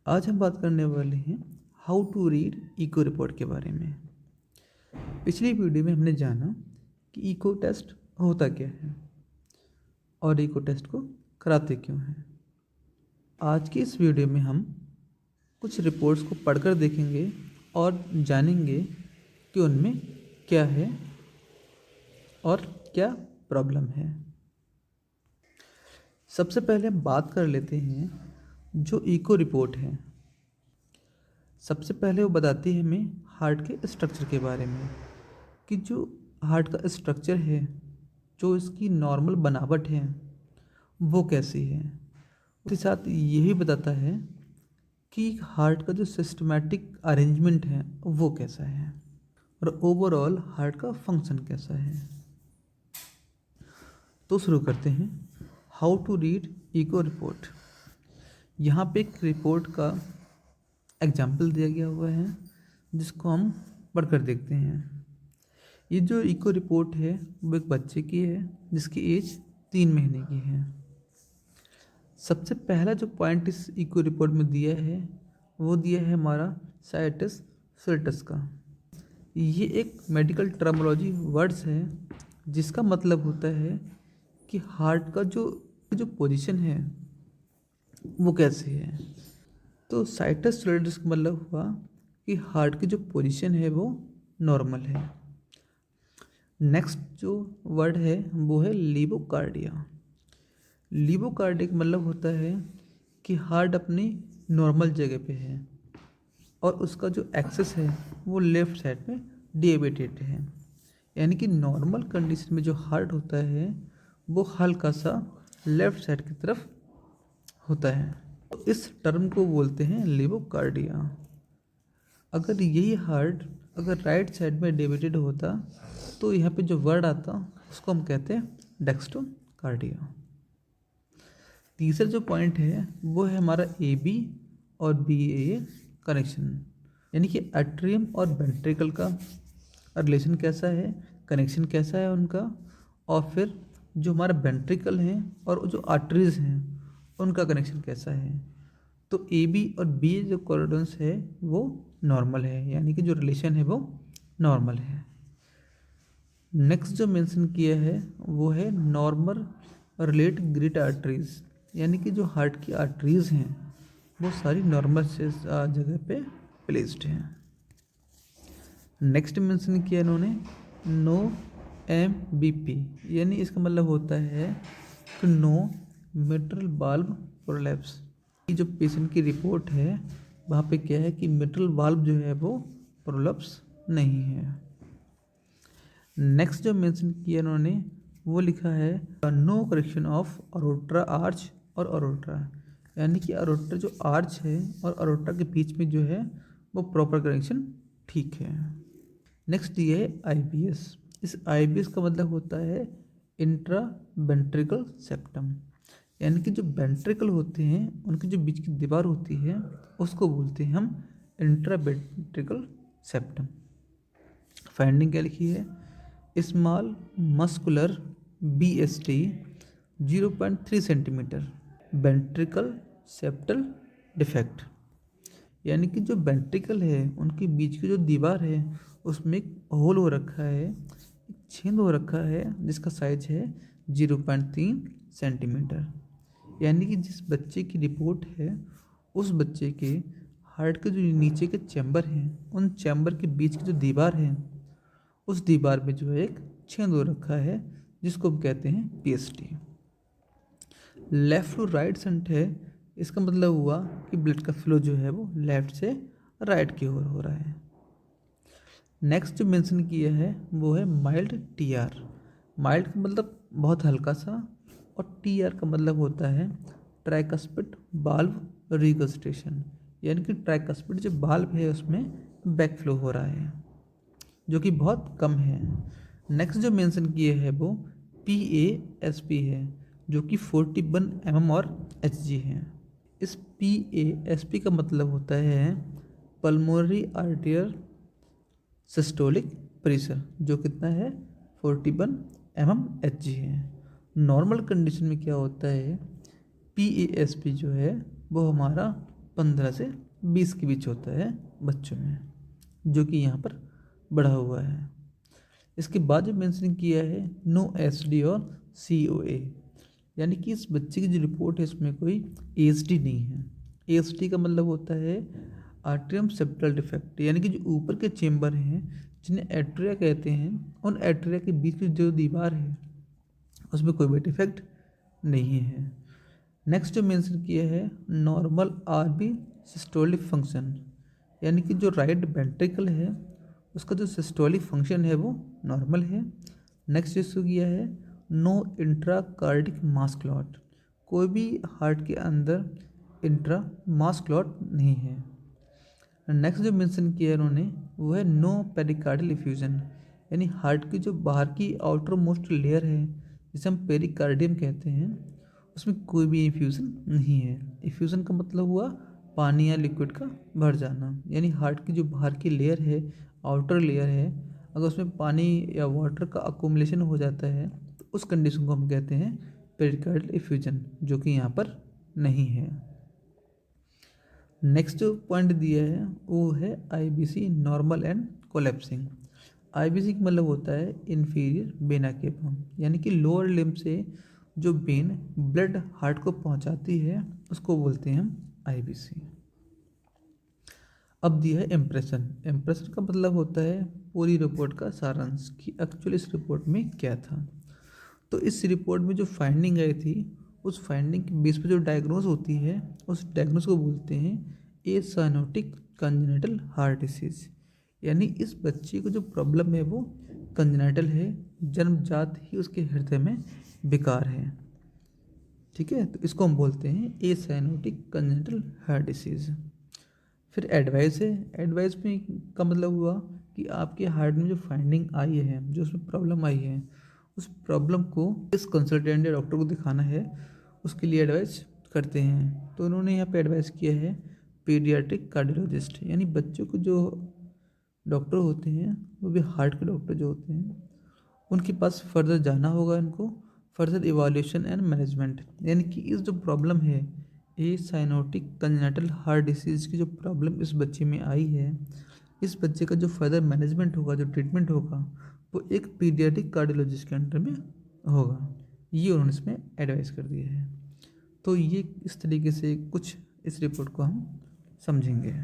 आज हम बात करने वाले हैं how to read echo report के बारे में। पिछली वीडियो में हमने जाना कि इको टेस्ट होता क्या है और इको टेस्ट को कराते क्यों हैं। आज की इस वीडियो में हम कुछ रिपोर्ट्स को पढ़कर देखेंगे और जानेंगे कि उनमें क्या है और क्या प्रॉब्लम है। सबसे पहले हम बात कर लेते हैं जो इको रिपोर्ट है। सबसे पहले वो बताती है हमें हार्ट के स्ट्रक्चर के बारे में कि जो हार्ट का स्ट्रक्चर है, जो इसकी नॉर्मल बनावट है वो कैसी है। उसके साथ यही बताता है कि हार्ट का जो सिस्टमैटिक अरेंजमेंट है वो कैसा है और ओवरऑल हार्ट का फंक्शन कैसा है। तो शुरू करते हैं how to read echo report. यहाँ पे एक रिपोर्ट का एग्जाम्पल दिया गया हुआ है जिसको हम पढ़कर देखते हैं। ये जो इको रिपोर्ट है वो एक बच्चे की है जिसकी एज 3 महीने की है। सबसे पहला जो पॉइंट इस इको रिपोर्ट में दिया है वो दिया है हमारा साइटस फिल्टस का। ये एक मेडिकल टर्मिनोलॉजी वर्ड्स है जिसका मतलब होता है कि हार्ट का जो पोजीशन है वो कैसे है। तो साइटस फिल्टस का मतलब हुआ कि हार्ट की जो पोजीशन है वो नॉर्मल है। नेक्स्ट जो वर्ड है वो है लीवोकार्डिया। लीवोकार्डिया का मतलब होता है कि हार्ट अपनी नॉर्मल जगह पे है और उसका जो एक्सेस है वो लेफ़्ट साइड में डेविएटेड है। यानी कि नॉर्मल कंडीशन में जो हार्ट होता है वो हल्का सा लेफ़्ट साइड की तरफ होता है। तो इस टर्म को बोलते हैं लीवोकार्डिया। अगर यही हार्ट अगर राइट साइड में डेविएटेड होता तो यहाँ पे जो वर्ड आता उसको हम कहते हैं डेक्स्ट्रोकार्डिया। तीसरा जो पॉइंट है वो है हमारा AB और BA कनेक्शन। यानी कि एट्रियम और वेंट्रिकल का रिलेशन कैसा है, कनेक्शन कैसा है उनका, और फिर जो हमारा वेंट्रिकल है और जो आर्टरीज हैं उनका कनेक्शन कैसा है। तो AB और BA जो कॉरिडोर्स है वो नॉर्मल है, यानी कि जो रिलेशन है वो नॉर्मल है। नेक्स्ट जो मेंशन किया है वो है नॉर्मल रिलेट ग्रेट आर्टरीज। यानी कि जो हार्ट की आर्टरीज हैं वो सारी नॉर्मल से जगह पे प्लेस्ड हैं। नेक्स्ट मेंशन किया इन्होंने नो MBP। यानी इसका मतलब होता है कि नो मिट्रल वाल्व प्रोलैप्स। ये जो पेशेंट की रिपोर्ट है वहाँ पे क्या है कि मिट्रल वाल्व जो है वो प्रोलैप्स नहीं है। नेक्स्ट जो मेंशन किया इन्होंने वो लिखा है नो करेक्शन ऑफ अरोट्रा आर्च और अरोट्रा। यानी कि अरोट्रा जो आर्च है और अरोट्रा के बीच में जो है वो प्रॉपर कनेक्शन ठीक है। नेक्स्ट ये है IBS। इस IBS का मतलब होता है इंट्रा वेंट्रिकल सेप्टम। यानी कि जो वेंट्रिकल होते हैं उनकी जो बीच की दीवार होती है उसको बोलते हैं हम इंट्रा वेंट्रिकल सेप्टम। फाइंडिंग क्या लिखी है, small muscular BST 0.3 centimetre ventricle septal defect. यानी कि जो वेंट्रिकल है उनके बीच की जो दीवार है उसमें एक होल हो रखा है, एक छेद हो रखा है जिसका साइज है 0.3 सेंटीमीटर। यानी कि जिस बच्चे की रिपोर्ट है उस बच्चे के हार्ट के जो नीचे के चैम्बर हैं उन चैम्बर के बीच की जो दीवार है उस दीवार में जो है एक छेद हो रखा है जिसको हम कहते हैं PST। Left to right shunt है, इसका मतलब हुआ कि ब्लड का फ्लो जो है वो लेफ़्ट से राइट की ओर हो रहा है। नेक्स्ट जो मेंशन किया है वो है माइल्ड TR। माइल्ड का मतलब बहुत हल्का सा और TR का मतलब होता है ट्राइकस्पिड वाल्व रिगस्टेशन। यानी कि ट्राइकस्पिड जो वाल्व है उसमें बैक फ्लो हो रहा है जो कि बहुत कम है। नेक्स्ट जो मेंशन किए है वो PASP है जो कि 41 mm और Hg है। इस PASP का मतलब होता है पल्मोनरी आर्टियर सिस्टोलिक प्रेशर जो कितना है 41 mm Hg है। नॉर्मल कंडीशन में क्या होता है PASP जो है वो हमारा 15 से 20 के बीच होता है बच्चों में, जो कि यहाँ पर बढ़ा हुआ है। इसके बाद जो मेंशन किया है नो एसडी और COA, यानी कि इस बच्चे की जो रिपोर्ट है इसमें कोई ASD नहीं है। ASD का मतलब होता है आर्टरियम सेप्टल डिफेक्ट, यानी कि जो ऊपर के चेम्बर हैं जिन्हें एट्रिया कहते हैं, उन एट्रिया के बीच की जो दीवार है उसमें कोई भी डिफेक्ट नहीं है। नेक्स्ट जो मेंशन किया है नॉर्मल RB सिस्टोलिक फंक्शन, यानी कि जो राइट वेंट्रिकल है उसका जो सिस्टोलिक फंक्शन है वो नॉर्मल है। नेक्स्ट इशू किया है नो इंट्राकार्डिक मास क्लॉट, कोई भी हार्ट के अंदर इंट्रा मास क्लॉट नहीं है। नेक्स्ट जो मेंशन किया है उन्होंने वो है नो पेरिकार्डियल इफ्यूजन, यानी हार्ट की जो बाहर की आउटर मोस्ट लेयर है जिसे हम पेरिकार्डियम कहते हैं, उसमें कोई भी इफ्यूज़न नहीं है। इफ्यूज़न का मतलब हुआ पानी या लिक्विड का भर जाना, यानी हार्ट की जो बाहर की लेयर है, आउटर लेयर है, अगर उसमें पानी या वाटर का अकोमलेशन हो जाता है तो उस कंडीशन को हम कहते हैं पेरिकार्डियल इफ्यूजन, जो कि यहाँ पर नहीं है। नेक्स्ट जो पॉइंट दिया है वो है IBC normal and collapsing. IBC का मतलब होता है इन्फीरियर वेना केवा, यानी कि लोअर लिम्ब से जो वेन ब्लड हार्ट को पहुंचाती है उसको बोलते हैं हम IBC। अब दिया है इम्प्रेशन। इम्प्रेशन का मतलब होता है पूरी रिपोर्ट का सारांश कि एक्चुअली इस रिपोर्ट में क्या था। तो इस रिपोर्ट में जो फाइंडिंग आई थी उस फाइंडिंग के बेस पर जो डायग्नोज होती है उस डायग्नोज को बोलते हैं ए साइनोटिक कंजेनिटल हार्ट डिसीज, यानी इस बच्चे को जो प्रॉब्लम है वो कंजेनिटल है, जन्मजात ही उसके हृदय में विकार है। ठीक है, तो इसको हम बोलते हैं ए साइनोटिक कंजेनिटल हार्ट डिसीज। फिर एडवाइस है। एडवाइस में का मतलब हुआ कि आपके हार्ट में जो फाइंडिंग आई है, जो उसमें प्रॉब्लम आई है, उस प्रॉब्लम को किस कंसल्टेंट या डॉक्टर को दिखाना है उसके लिए एडवाइस करते हैं। तो उन्होंने यहाँ पे एडवाइस किया है पीडियाट्रिक कार्डियोलॉजिस्ट, यानी बच्चों को जो डॉक्टर होते हैं वो भी हार्ट के डॉक्टर जो होते हैं उनके पास फर्दर जाना होगा, इनको फर्दर इवैल्यूएशन एंड मैनेजमेंट, यानी कि इस जो प्रॉब्लम है ए साइनोटिक कंजेनिटल हार्ट डिसीज़ की जो प्रॉब्लम इस बच्चे में आई है, इस बच्चे का जो फर्दर मैनेजमेंट होगा, जो ट्रीटमेंट होगा वो एक पीडियाट्रिक कार्डियोलॉजिस्ट के अंडर में होगा। ये उन्होंने इसमें एडवाइस कर दिया है। तो ये इस तरीके से कुछ इस रिपोर्ट को हम समझेंगे।